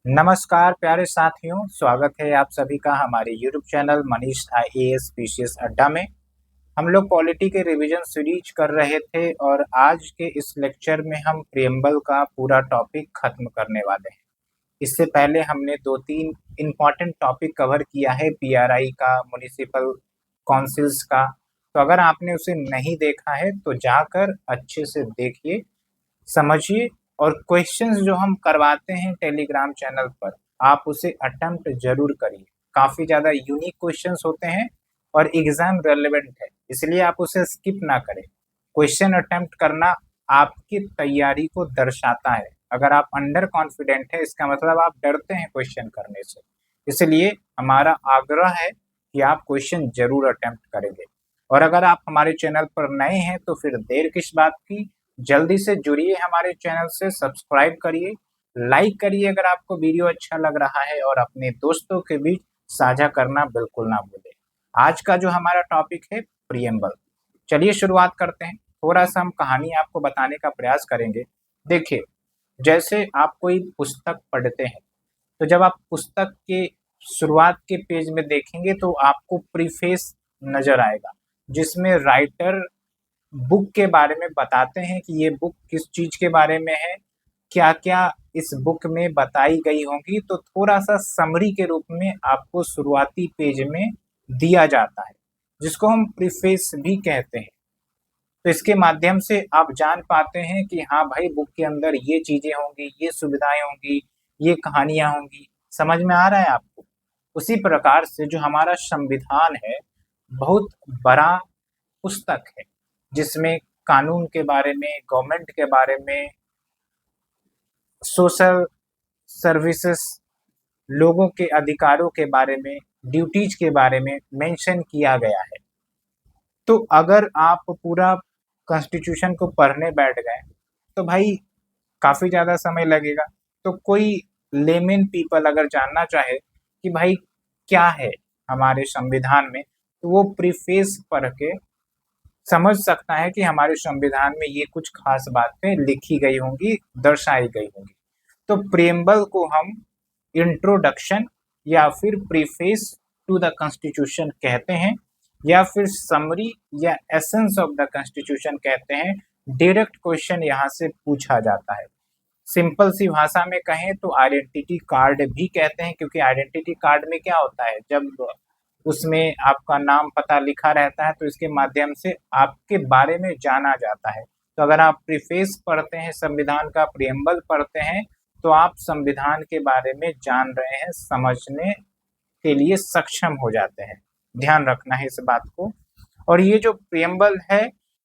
नमस्कार प्यारे साथियों, स्वागत है आप सभी का हमारे YouTube channel Manish IAS PCS अड्डा में। हम लोग पॉलिटी के रिवीजन सीरीज कर रहे थे और आज के इस लेक्चर में हम प्रियम्बल का पूरा टॉपिक खत्म करने वाले हैं। इससे पहले हमने 2-3 इम्पॉर्टेंट टॉपिक कवर किया है, पीआरआई का, म्युनिसिपल काउंसिल्स का। तो अगर आपने उसे नहीं देखा है तो जाकर अच्छे से देखिए, समझिए और क्वेश्चंस जो हम करवाते हैं टेलीग्राम चैनल पर, आप उसे अटेम्प्ट जरूर करिए। काफ़ी ज़्यादा यूनिक क्वेश्चंस होते हैं और एग्ज़ाम रेलेवेंट है, इसलिए आप उसे स्किप ना करें। क्वेश्चन अटेम्प्ट करना आपकी तैयारी को दर्शाता है। अगर आप अंडर कॉन्फिडेंट है, इसका मतलब आप डरते हैं क्वेश्चन करने से। इसलिए हमारा आग्रह है कि आप क्वेश्चन जरूर अटेम्प्ट करेंगे। और अगर आप हमारे चैनल पर नए हैं तो फिर देर किस बात की, जल्दी से जुड़िए हमारे चैनल से, सब्सक्राइब करिए, लाइक करिए अगर आपको वीडियो अच्छा लग रहा है और अपने दोस्तों के बीच साझा करना बिल्कुल ना भूलें। आज का जो हमारा टॉपिक है प्रियम्बल। चलिए शुरुआत करते हैं। थोड़ा सा हम कहानी आपको बताने का प्रयास करेंगे। देखिए, जैसे आप कोई पुस्तक पढ़ते हैं तो जब आप पुस्तक के शुरुआत के पेज में देखेंगे तो आपको प्रीफेस नजर आएगा, जिसमें राइटर बुक के बारे में बताते हैं कि ये बुक किस चीज के बारे में है, क्या क्या इस बुक में बताई गई होंगी। तो थोड़ा सा समरी के रूप में आपको शुरुआती पेज में दिया जाता है, जिसको हम प्रीफेस भी कहते हैं। तो इसके माध्यम से आप जान पाते हैं कि हाँ भाई, बुक के अंदर ये चीजें होंगी, ये सुविधाएं होंगी, ये कहानियां होंगी। समझ में आ रहा है आपको? उसी प्रकार से जो हमारा संविधान है, बहुत बड़ा पुस्तक है, जिसमें कानून के बारे में, गवर्नमेंट के बारे में, सोशल सर्विसेज, लोगों के अधिकारों के बारे में, ड्यूटीज के बारे में मेंशन किया गया है। तो अगर आप पूरा कॉन्स्टिट्यूशन को पढ़ने बैठ गए तो भाई काफी ज्यादा समय लगेगा। तो कोई लेमेन पीपल अगर जानना चाहे कि भाई क्या है हमारे संविधान में, तो वो प्रीफेस पढ़ के समझ सकता है कि हमारे संविधान में ये कुछ खास बातें लिखी गई होंगी, दर्शाई गई होंगी। तो प्रियम्बल को हम इंट्रोडक्शन या फिर प्रीफेस टू द कॉन्स्टिट्यूशन कहते हैं, या फिर समरी या एसेंस ऑफ द कॉन्स्टिट्यूशन कहते हैं। डायरेक्ट क्वेश्चन यहाँ से पूछा जाता है। सिंपल सी भाषा में कहें तो आइडेंटिटी कार्ड भी कहते हैं, क्योंकि आइडेंटिटी कार्ड में क्या होता है, जब उसमें आपका नाम पता लिखा रहता है तो इसके माध्यम से आपके बारे में जाना जाता है। तो अगर आप प्रीफेस पढ़ते हैं, संविधान का प्रियम्बल पढ़ते हैं, तो आप संविधान के बारे में जान रहे हैं, समझने के लिए सक्षम हो जाते हैं। ध्यान रखना है इस बात को। और ये जो प्रियम्बल है,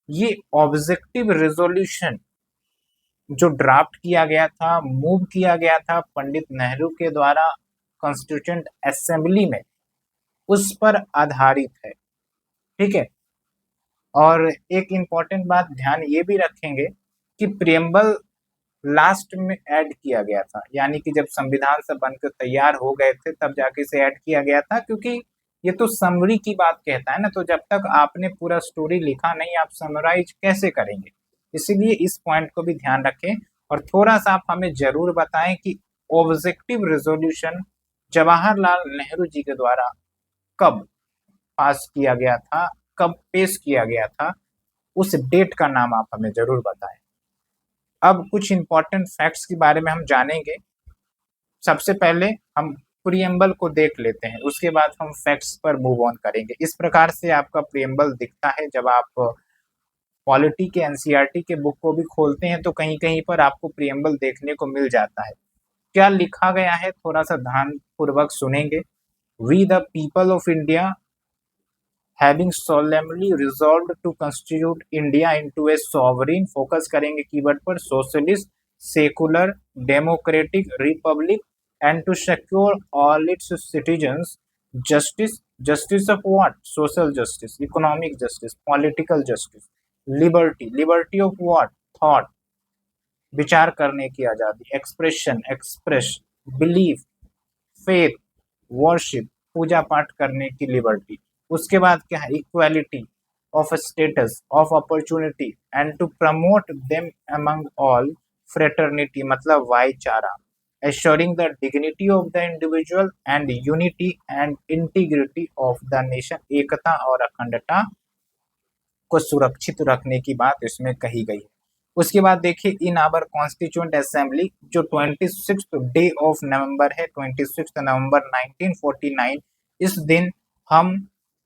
ये ऑब्जेक्टिव रेजोल्यूशन जो ड्राफ्ट किया गया था, मूव किया गया था पंडित नेहरू के द्वारा कॉन्स्टिट्यूएंट असेंबली में, उस पर आधारित है। ठीक है। और एक इम्पॉर्टेंट बात ध्यान ये भी रखेंगे कि प्रियम्बल लास्ट में ऐड किया गया था, यानी कि जब संविधान सब बनकर तैयार हो गए थे तब जाके इसे ऐड किया गया था, क्योंकि ये तो समरी की बात कहता है ना। तो जब तक आपने पूरा स्टोरी लिखा नहीं, आप समराइज कैसे करेंगे? इसीलिए इस पॉइंट को भी ध्यान रखें। और थोड़ा सा आप हमें जरूर बताएं कि ऑब्जेक्टिव रेजोल्यूशन जवाहरलाल नेहरू जी के द्वारा कब पास किया गया था, कब पेश किया गया था, उस डेट का नाम आप हमें जरूर बताएं। अब कुछ इंपॉर्टेंट फैक्ट्स के बारे में हम जानेंगे। सबसे पहले हम प्रियम्बल को देख लेते हैं, उसके बाद हम फैक्ट्स पर मूव ऑन करेंगे। इस प्रकार से आपका प्रियम्बल दिखता है। जब आप पॉलिटी के एनसीईआरटी के बुक को भी खोलते हैं तो कहीं कहीं पर आपको प्रियम्बल देखने को मिल जाता है। क्या लिखा गया है, थोड़ा सा ध्यान पूर्वक सुनेंगे। We the people of India having solemnly resolved to constitute India into a sovereign, focus करेंगे कीवर्ड पर, socialist, secular, democratic republic, and to secure all its citizens justice. Justice of what? Social justice, economic justice, political justice, liberty. Liberty of what? Thought, विचार करने की आजादी, expression, express, belief, faith, worship, पूजा पाठ करने की liberty. उसके बाद क्या है? Equality of status, of opportunity, and to promote them among all, fraternity मतलब भाईचारा, assuring the dignity of the individual and unity and integrity of the nation, एकता और अखंडता को सुरक्षित रखने की बात इसमें कही गई है। उसके बाद देखिए, इन आवर कॉन्स्टिट्यूएंट असेंबली, जो 26 डे ऑफ नवंबर है, 26 नवंबर 1949, इस दिन हम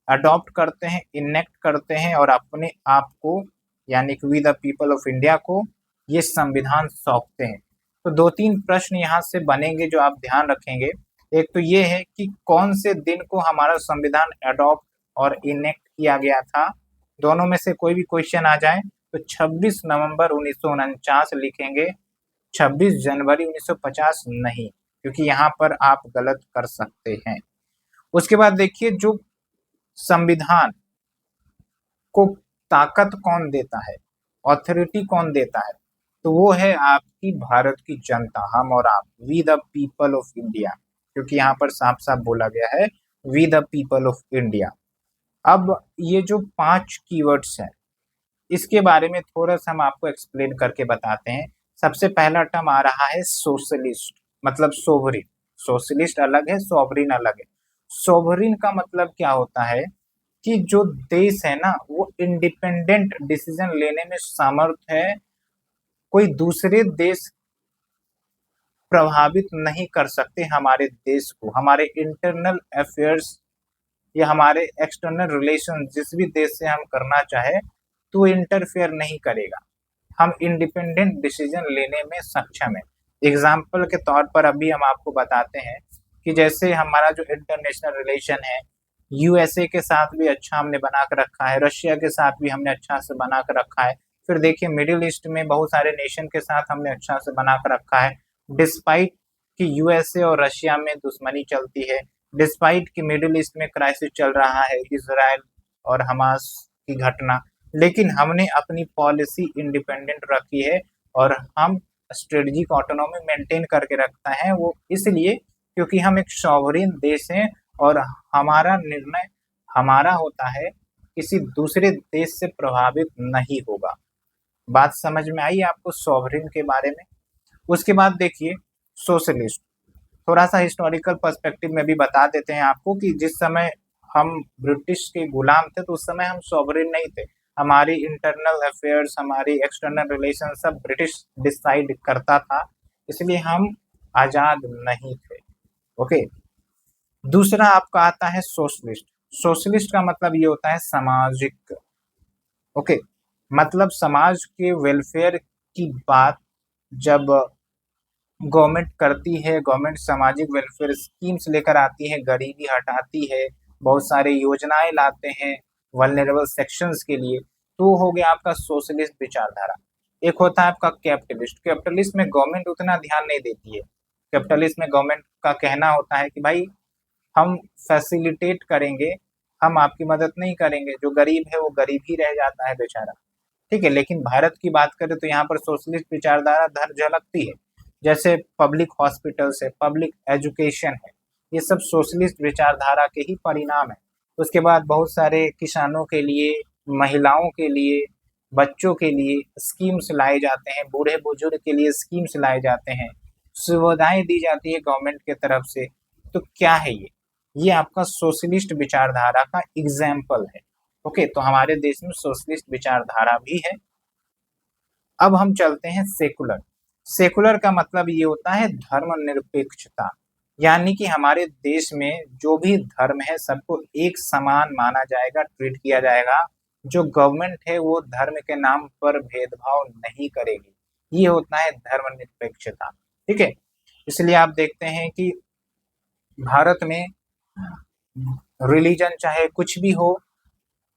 अडॉप्ट करते हैं, इनेक्ट करते हैं और अपने आप को यानी कि we the people of India को ये संविधान सौंपते हैं। तो 2-3 प्रश्न यहाँ से बनेंगे जो आप ध्यान रखेंगे। एक तो ये है कि कौन से दिन को हमारा संविधान अडॉप्ट और इनेक्ट किया गया था। दोनों में से कोई भी क्वेश्चन आ जाए तो 26 नवंबर 1949 लिखेंगे, 26 जनवरी 1950 नहीं, क्योंकि यहाँ पर आप गलत कर सकते हैं। उसके बाद देखिए, जो संविधान को ताकत कौन देता है, ऑथोरिटी कौन देता है, तो वो है आपकी भारत की जनता, हम और आप, we the people of India, क्योंकि यहाँ पर साफ साफ बोला गया है we the people of India. अब ये जो 5 कीवर्ड्स हैं, इसके बारे में थोड़ा सा हम आपको एक्सप्लेन करके बताते हैं। सबसे पहला टर्म आ रहा है सोशलिस्ट, मतलब सोवरिन। सोशलिस्ट अलग है, सोवरिन अलग है। सोवरिन का मतलब क्या होता है कि जो देश है ना, वो इंडिपेंडेंट डिसीजन लेने में समर्थ है, कोई दूसरे देश प्रभावित नहीं कर सकते हमारे देश को, हमारे इंटरनल अफेयर्स या हमारे एक्सटर्नल रिलेशन जिस भी देश से हम करना चाहे तो इंटरफेयर नहीं करेगा। हम इंडिपेंडेंट डिसीजन लेने में सक्षम है। एग्जाम्पल के तौर पर अभी हम आपको बताते हैं कि जैसे हमारा जो इंटरनेशनल रिलेशन है, यूएसए के साथ भी अच्छा हमने बना कर रखा है, रशिया के साथ भी हमने अच्छा से बना कर रखा है। फिर देखिए, मिडिल ईस्ट में बहुत सारे नेशन के साथ हमने अच्छा से बना कर रखा है, डिस्पाइट कि यूएसए और रशिया में दुश्मनी चलती है, डिस्पाइट कि मिडिल ईस्ट में क्राइसिस चल रहा है, इजराइल और हमास की घटना, लेकिन हमने अपनी पॉलिसी इंडिपेंडेंट रखी है और हम स्ट्रेटेजिक ऑटोनॉमी मेंटेन करके रखता है। वो इसलिए क्योंकि हम एक सॉवरेन देश हैं और हमारा निर्णय हमारा होता है, किसी दूसरे देश से प्रभावित नहीं होगा। बात समझ में आई आपको सॉवरेन के बारे में? उसके बाद देखिए, सोशलिस्ट, थोड़ा सा हिस्टोरिकल पर्सपेक्टिव में भी बता देते हैं आपको कि जिस समय हम ब्रिटिश के गुलाम थे तो उस समय हम सॉवरेन नहीं थे, हमारी इंटरनल अफेयर्स, हमारी एक्सटर्नल रिलेशन सब ब्रिटिश डिसाइड करता था, इसलिए हम आजाद नहीं थे। ओके, दूसरा आपका आता है सोशलिस्ट। सोशलिस्ट का मतलब ये होता है सामाजिक। ओके, मतलब समाज के वेलफेयर की बात जब गवर्नमेंट करती है, गवर्नमेंट सामाजिक वेलफेयर स्कीम्स लेकर आती है, गरीबी हटाती है, बहुत सारे योजनाएं लाते हैं वल्नरेबल सेक्शंस के लिए, तो हो गया आपका सोशलिस्ट विचारधारा। एक होता है आपका कैपिटलिस्ट। कैपिटलिस्ट में गवर्नमेंट उतना ध्यान नहीं देती है। कैपिटलिस्ट में गवर्नमेंट का कहना होता है कि भाई हम फैसिलिटेट करेंगे, हम आपकी मदद नहीं करेंगे, जो गरीब है वो गरीब ही रह जाता है बेचारा। ठीक है, लेकिन भारत की बात करें तो यहाँ पर सोशलिस्ट विचारधारा धर झलकती है। जैसे पब्लिक हॉस्पिटल्स है, पब्लिक एजुकेशन है, ये सब सोशलिस्ट विचारधारा के ही परिणाम है। उसके बाद बहुत सारे किसानों के लिए, महिलाओं के लिए, बच्चों के लिए स्कीम्स लाए जाते हैं, बूढ़े बुजुर्ग के लिए स्कीम्स लाए जाते हैं, सुविधाएं दी जाती है गवर्नमेंट के तरफ से। तो क्या है ये आपका सोशलिस्ट विचारधारा का एग्जाम्पल है। ओके, तो हमारे देश में सोशलिस्ट विचारधारा भी है। अब हम चलते हैं सेकुलर। सेकुलर का मतलब ये होता है धर्मनिरपेक्षता, यानी कि हमारे देश में जो भी धर्म है सबको एक समान माना जाएगा, ट्रीट किया जाएगा। जो गवर्नमेंट है वो धर्म के नाम पर भेदभाव नहीं करेगी, ये होता है धर्मनिरपेक्षता। ठीक है, इसलिए आप देखते हैं कि भारत में रिलीजन चाहे कुछ भी हो,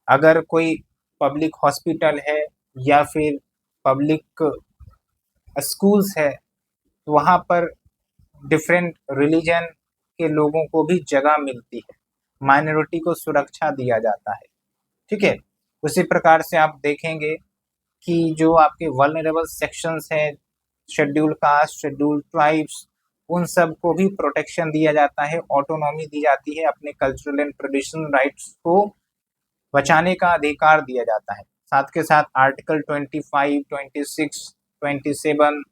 अगर कोई पब्लिक हॉस्पिटल है या फिर पब्लिक स्कूल्स है, तो वहाँ पर डिफरेंट रिलीजन के लोगों को भी जगह मिलती है, माइनॉरिटी को सुरक्षा दिया जाता है। ठीक है, उसी प्रकार से आप देखेंगे कि जो आपके वल्नरेबल सेक्शंस हैं, शेड्यूल कास्ट, शेड्यूल ट्राइब्स, उन सब को भी प्रोटेक्शन दिया जाता है, ऑटोनॉमी दी जाती है, अपने कल्चरल एंड ट्रेडिशनल राइट्स को बचाने का अधिकार दिया जाता है। साथ के साथ आर्टिकल 25, 26, 27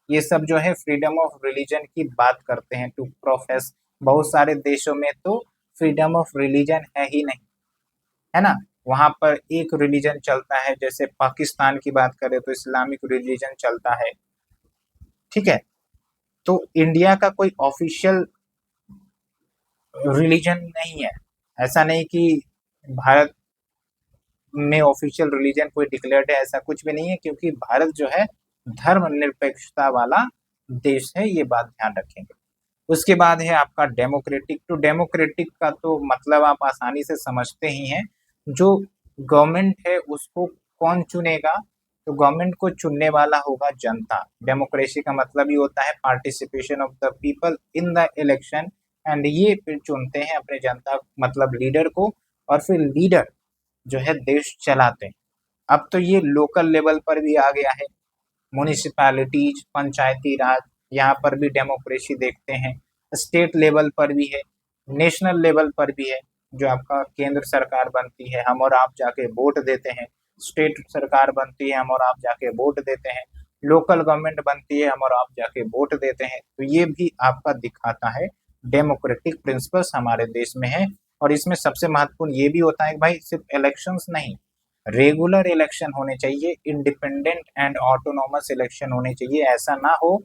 ये सब जो है फ्रीडम ऑफ रिलीजन की बात करते हैं, टू प्रोफेस। बहुत सारे देशों में तो फ्रीडम ऑफ रिलीजन है ही नहीं, है ना। वहां पर एक रिलीजन चलता है, जैसे पाकिस्तान की बात करें तो इस्लामिक रिलीजन चलता है, ठीक है। तो इंडिया का कोई ऑफिशियल रिलीजन नहीं है। ऐसा नहीं कि भारत में ऑफिशियल रिलीजन कोई डिक्लेयर्ड है, ऐसा कुछ भी नहीं है, क्योंकि भारत जो है धर्मनिरपेक्षता वाला देश है, ये बात ध्यान रखेंगे। उसके बाद है आपका डेमोक्रेटिक। तो डेमोक्रेटिक का तो मतलब आप आसानी से समझते ही हैं, जो गवर्नमेंट है उसको कौन चुनेगा, तो गवर्नमेंट को चुनने वाला होगा जनता। डेमोक्रेसी का मतलब ही होता है participation of the people in the election, and ये फिर चुनते हैं अपने जनता मतलब लीडर को, और फिर लीडर जो है देश चलाते हैं। अब तो ये लोकल लेवल पर भी आ गया है, म्युनिसिपैलिटीज, पंचायती राज, यहाँ पर भी डेमोक्रेसी देखते हैं। स्टेट लेवल पर भी है, नेशनल लेवल पर भी है, जो आपका केंद्र सरकार बनती है, हम और आप जाके वोट देते हैं। स्टेट सरकार बनती है, हम और आप जाके वोट देते हैं। लोकल गवर्नमेंट बनती है, हम और आप जाके वोट देते हैं। तो ये भी आपका दिखाता है डेमोक्रेटिक प्रिंसिपल्स हमारे देश में है। और इसमें सबसे महत्वपूर्ण ये भी होता है कि भाई सिर्फ इलेक्शंस नहीं, रेगुलर इलेक्शन होने चाहिए, इंडिपेंडेंट एंड ऑटोनॉमस इलेक्शन होने चाहिए। ऐसा ना हो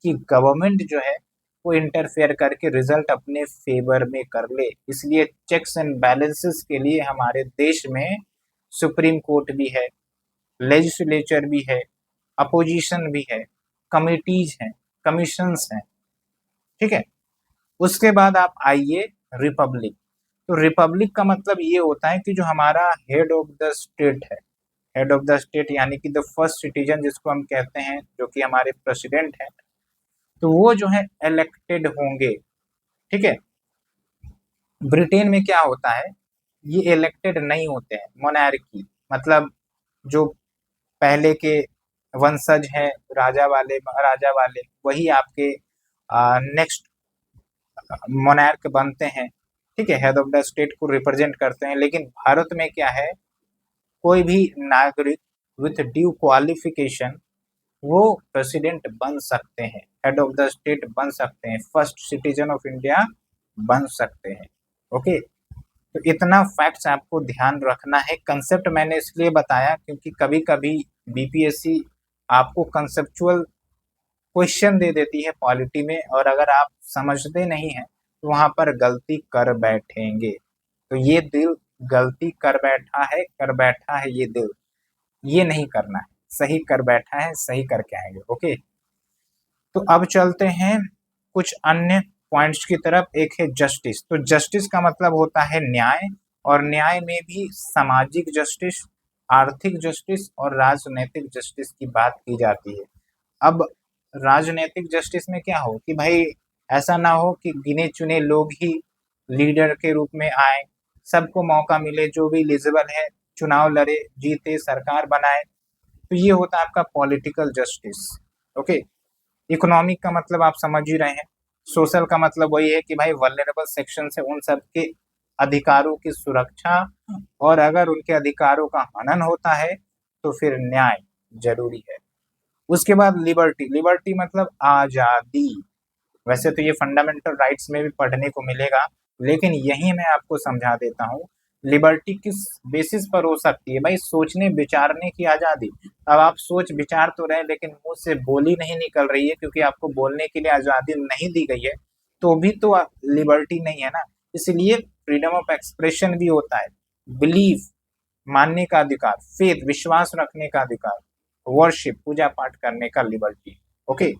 कि गवर्नमेंट जो है वो इंटरफेयर करके रिजल्ट अपने फेवर में कर ले। इसलिए चेक्स एंड बैलेंसेस के लिए हमारे देश में सुप्रीम कोर्ट भी है, लेजिस्लेचर भी है, अपोजिशन भी है, कमिटीज हैं, कमीशंस हैं, ठीक है। उसके बाद आप आइए रिपब्लिक। तो रिपब्लिक का मतलब ये होता है कि जो हमारा हेड ऑफ द स्टेट है, हेड ऑफ द स्टेट यानी कि द फर्स्ट सिटीजन जिसको हम कहते हैं, जो कि हमारे प्रेसिडेंट हैं, तो वो जो है इलेक्टेड होंगे, ठीक है। ब्रिटेन में क्या होता है, ये इलेक्टेड नहीं होते हैं, मोनार्की मतलब जो पहले के वंशज हैं, राजा वाले महाराजा वाले, वही आपके नेक्स्ट मोनार्क बनते हैं, ठीक है, हेड ऑफ द स्टेट को रिप्रेजेंट करते हैं। लेकिन भारत में क्या है, कोई भी नागरिक विथ ड्यू क्वालिफिकेशन वो प्रेसिडेंट बन सकते हैं, हेड ऑफ द स्टेट बन सकते हैं, फर्स्ट सिटीजन ऑफ इंडिया बन सकते हैं। ओके, तो इतना फैक्ट्स आपको ध्यान रखना है। कंसेप्ट मैंने इसलिए बताया क्योंकि कभी कभी बीपीएससी आपको कंसेप्चुअल क्वेश्चन दे देती है पॉलिटी में, और अगर आप समझते नहीं हैं तो वहां पर गलती कर बैठेंगे। तो ये दिल गलती कर बैठा है ये दिल, ये नहीं करना है, सही कर बैठा है, सही करके आएंगे। ओके, तो अब चलते हैं कुछ अन्य पॉइंट्स की तरफ। एक है जस्टिस। तो जस्टिस का मतलब होता है न्याय, और न्याय में भी सामाजिक जस्टिस, आर्थिक जस्टिस और राजनैतिक जस्टिस की बात की जाती है। अब राजनैतिक जस्टिस में क्या हो कि भाई ऐसा ना हो कि गिने चुने लोग ही लीडर के रूप में आए, सबको मौका मिले, जो भी एलिजिबल है चुनाव लड़े, जीते, सरकार बनाए। तो ये होता है आपका पॉलिटिकल जस्टिस। ओके, इकोनॉमिक का मतलब आप समझ ही रहे हैं। सोशल का मतलब वही है कि भाई वल्नरेबल सेक्शन से उन सब के अधिकारों की सुरक्षा, और अगर उनके अधिकारों का हनन होता है तो फिर न्याय जरूरी है। उसके बाद लिबर्टी। लिबर्टी मतलब आजादी। वैसे तो ये फंडामेंटल राइट्स में भी पढ़ने को मिलेगा, लेकिन यही मैं आपको समझा देता हूँ। लिबर्टी किस बेसिस पर हो सकती है, भाई सोचने विचारने की आजादी। अब आप सोच विचार तो रहे, लेकिन मुंह से बोली नहीं निकल रही है, क्योंकि आपको बोलने के लिए आजादी नहीं दी गई है, तो भी तो लिबर्टी नहीं है ना। इसलिए फ्रीडम ऑफ एक्सप्रेशन भी होता है, बिलीफ मानने का अधिकार, फेथ विश्वास रखने का अधिकार, वर्शिप पूजा पाठ करने का लिबर्टी। ओके,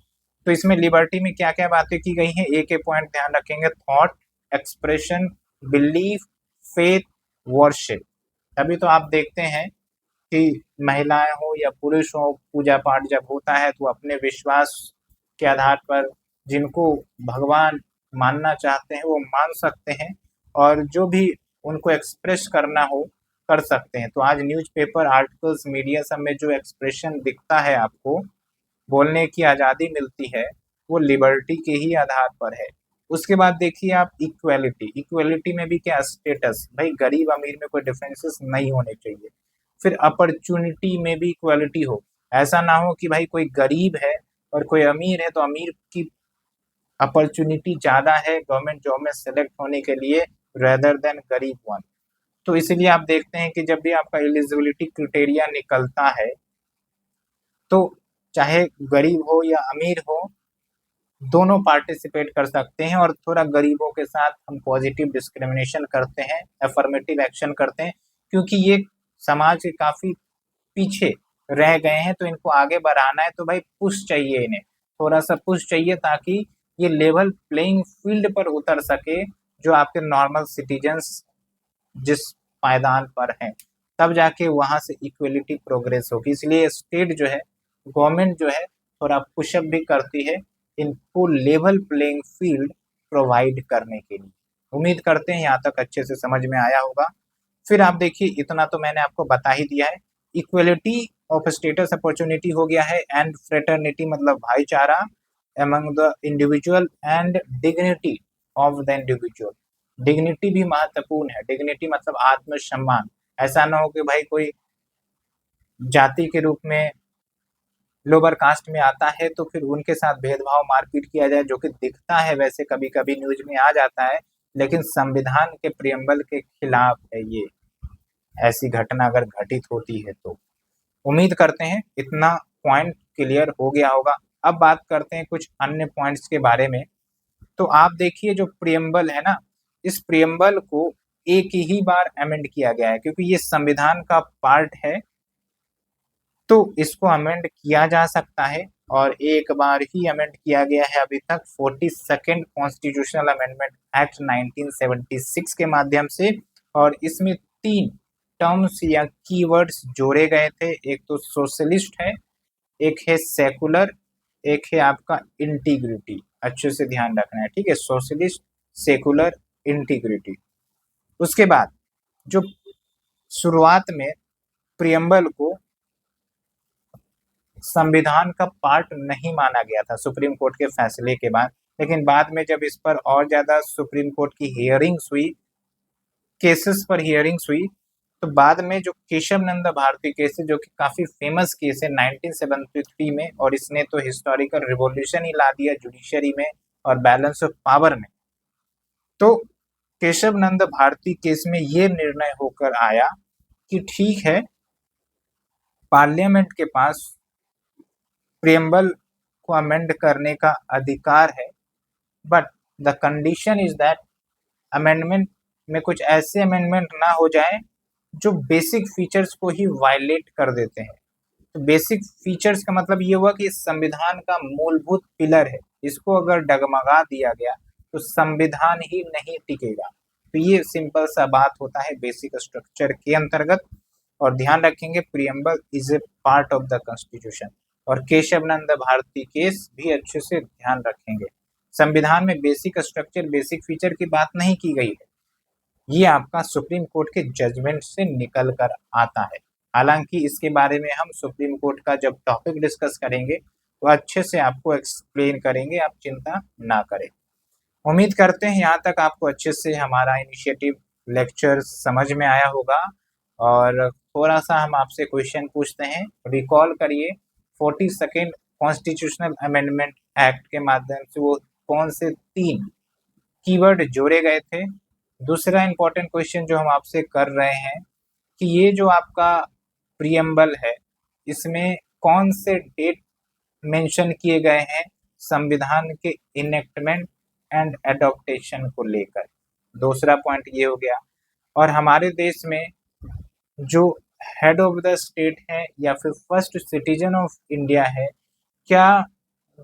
तो इसमें लिबर्टी में क्या क्या बातें की गई हैं, एक एक पॉइंट ध्यान रखेंगे। Thought, expression, belief, faith, worship. तभी तो आप देखते हैं कि महिलाएं हो या पुरुष हो, पूजा पाठ जब होता है तो अपने विश्वास के आधार पर जिनको भगवान मानना चाहते हैं वो मान सकते हैं, और जो भी उनको एक्सप्रेस करना हो कर सकते हैं। तो आज न्यूज़पेपर, आर्टिकल्स, मीडिया सब में जो एक्सप्रेशन दिखता है, आपको बोलने की आज़ादी मिलती है, वो लिबर्टी के ही आधार पर है। उसके बाद देखिए आप इक्वेलिटी। इक्वेलिटी में भी क्या स्टेटस, भाई गरीब अमीर में कोई डिफरेंसेस नहीं होने चाहिए। फिर अपॉर्चुनिटी में भी इक्वालिटी हो, ऐसा ना हो कि भाई कोई गरीब है और कोई अमीर है तो अमीर की अपॉर्चुनिटी ज़्यादा है गवर्नमेंट जॉब में सेलेक्ट होने के लिए रेदर देन गरीब वन। तो इसीलिए आप देखते हैं कि जब भी आपका एलिजिबिलिटी क्राइटेरिया निकलता है तो चाहे गरीब हो या अमीर हो, दोनों पार्टिसिपेट कर सकते हैं। और थोड़ा गरीबों के साथ हम पॉजिटिव डिस्क्रिमिनेशन करते हैं, अफर्मेटिव एक्शन करते हैं, क्योंकि ये समाज के काफ़ी पीछे रह गए हैं, तो इनको आगे बढ़ाना है। तो भाई पुश चाहिए, इन्हें थोड़ा सा पुश चाहिए ताकि ये लेवल प्लेइंग फील्ड पर उतर सके, जो आपके नॉर्मल सिटीजन्स जिस पायदान पर हैं, तब जाके वहाँ से इक्वलिटी प्रोग्रेस होगी। इसलिए स्टेट जो है, गवर्नमेंट जो है, थोड़ा पुशअप भी करती है इनको लेवल प्लेइंग फील्ड प्रोवाइड करने के लिए। उम्मीद करते हैं यहाँ तक अच्छे से समझ में आया होगा। फिर आप देखिए, इतना तो मैंने आपको बता ही दिया है। इक्वलिटी ऑफ स्टेटस अपॉर्चुनिटी हो गया है, एंड फ्रेटर्निटी मतलब भाईचारा among the individual, and dignity of the individual. Dignity भी महत्वपूर्ण है। डिग्निटी मतलब आत्मसम्मान। ऐसा ना हो कि भाई कोई जाति के रूप में लोअर कास्ट में आता है तो फिर उनके साथ भेदभाव मारपीट किया जाए, जो कि दिखता है वैसे कभी कभी न्यूज में आ जाता है, लेकिन संविधान के प्रियम्बल के खिलाफ है ये, ऐसी घटना अगर घटित होती है तो। उम्मीद करते हैं इतना पॉइंट क्लियर हो गया होगा। अब बात करते हैं कुछ अन्य पॉइंट्स के बारे में। तो आप देखिए, जो प्रियम्बल है ना, इस प्रियम्बल को एक ही बार अमेंड किया गया है, क्योंकि ये संविधान का पार्ट है, तो इसको अमेंड किया जा सकता है। और एक बार ही अमेंड किया गया है अभी तक, 42nd कॉन्स्टिट्यूशनल अमेंडमेंट एक्ट 1976 के माध्यम से। और इसमें 3 टर्म्स या कीवर्ड्स जोड़े गए थे। एक तो सोशलिस्ट है, एक है सेकुलर, एक है आपका इंटीग्रिटी। अच्छे से ध्यान रखना है, ठीक है, सोशलिस्ट, सेकुलर, इंटीग्रिटी। उसके बाद जो शुरुआत में प्रियम्बल को संविधान का पार्ट नहीं माना गया था सुप्रीम कोर्ट के फैसले के बाद, लेकिन बाद में जब इस पर और ज्यादा सुप्रीम कोर्ट की हियरिंग्स हुई, केसेस पर हियरिंग्स हुई, तो बाद में जो केशव नंद भारती केस है, जो कि काफी फेमस केस है 1973 में, और इसने तो हिस्टोरिकल रिवॉल्यूशन ही ला दिया जुडिशरी में और बैलेंस ऑफ पावर में। तो केशव नंद भारती केस में ये निर्णय होकर आया कि ठीक है, पार्लियामेंट के पास प्रियम्बल को अमेंड करने का अधिकार है, but the condition is that amendment में कुछ ऐसे अमेंडमेंट ना हो जाए जो बेसिक फीचर्स को ही वायलेट कर देते हैं। तो बेसिक फीचर्स का मतलब ये हुआ कि इस संविधान का मूलभूत पिलर है, इसको अगर डगमगा दिया गया तो संविधान ही नहीं टिकेगा। तो ये सिंपल सा बात होता है बेसिक स्ट्रक्चर के अंतर्गत। और ध्यान रखेंगे, preamble is a part of the constitution. और केशव नंद भारती केस भी अच्छे से ध्यान रखेंगे। संविधान में बेसिक स्ट्रक्चर, बेसिक फीचर की बात नहीं की गई है, ये आपका सुप्रीम कोर्ट के जजमेंट से निकल कर आता है। हालांकि इसके बारे में हम सुप्रीम कोर्ट का जब टॉपिक डिस्कस करेंगे तो अच्छे से आपको एक्सप्लेन करेंगे, आप चिंता ना करें। उम्मीद करते हैं यहाँ तक आपको अच्छे से हमारा इनिशिएटिव लेक्चर समझ में आया होगा। और थोड़ा सा हम आपसे क्वेश्चन पूछते हैं, रिकॉल करिए 42nd कॉन्स्टिट्यूशनल अमेंडमेंट एक्ट के माध्यम से वो कौन से 3 कीवर्ड जोड़े गए थे। दूसरा इंपॉर्टेंट क्वेश्चन जो हम आपसे कर रहे हैं कि ये जो आपका प्रियम्बल है, इसमें कौन से डेट मेंशन किए गए हैं संविधान के इनेक्टमेंट एंड एडॉप्टेशन को लेकर। दूसरा पॉइंट ये हो गया। और हमारे देश में जो हेड ऑफ द स्टेट है या फिर फर्स्ट सिटीजन ऑफ इंडिया है, क्या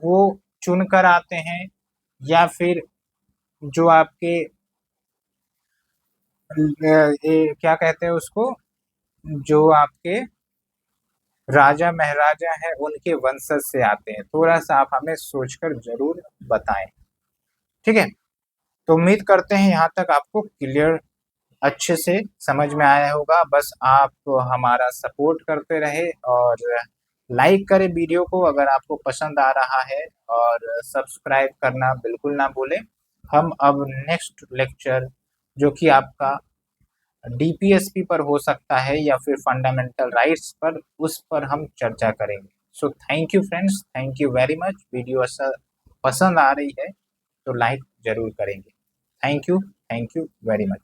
वो चुन कर आते हैं या फिर जो आपके क्या कहते हैं उसको, जो आपके राजा महाराजा है उनके वंशज से आते हैं। थोड़ा सा आप हमें सोचकर जरूर बताएं, ठीक है। तो उम्मीद करते हैं यहाँ तक आपको क्लियर अच्छे से समझ में आया होगा। बस आप हमारा सपोर्ट करते रहे और लाइक करें वीडियो को अगर आपको पसंद आ रहा है, और सब्सक्राइब करना बिल्कुल ना भूलें। हम अब नेक्स्ट लेक्चर जो कि आपका डीपीएसपी पर हो सकता है या फिर फंडामेंटल राइट्स पर, उस पर हम चर्चा करेंगे। So thank you friends, thank you very much. Video ऐसा पसंद आ रही है तो लाइक जरूर करेंगे। Thank you very much.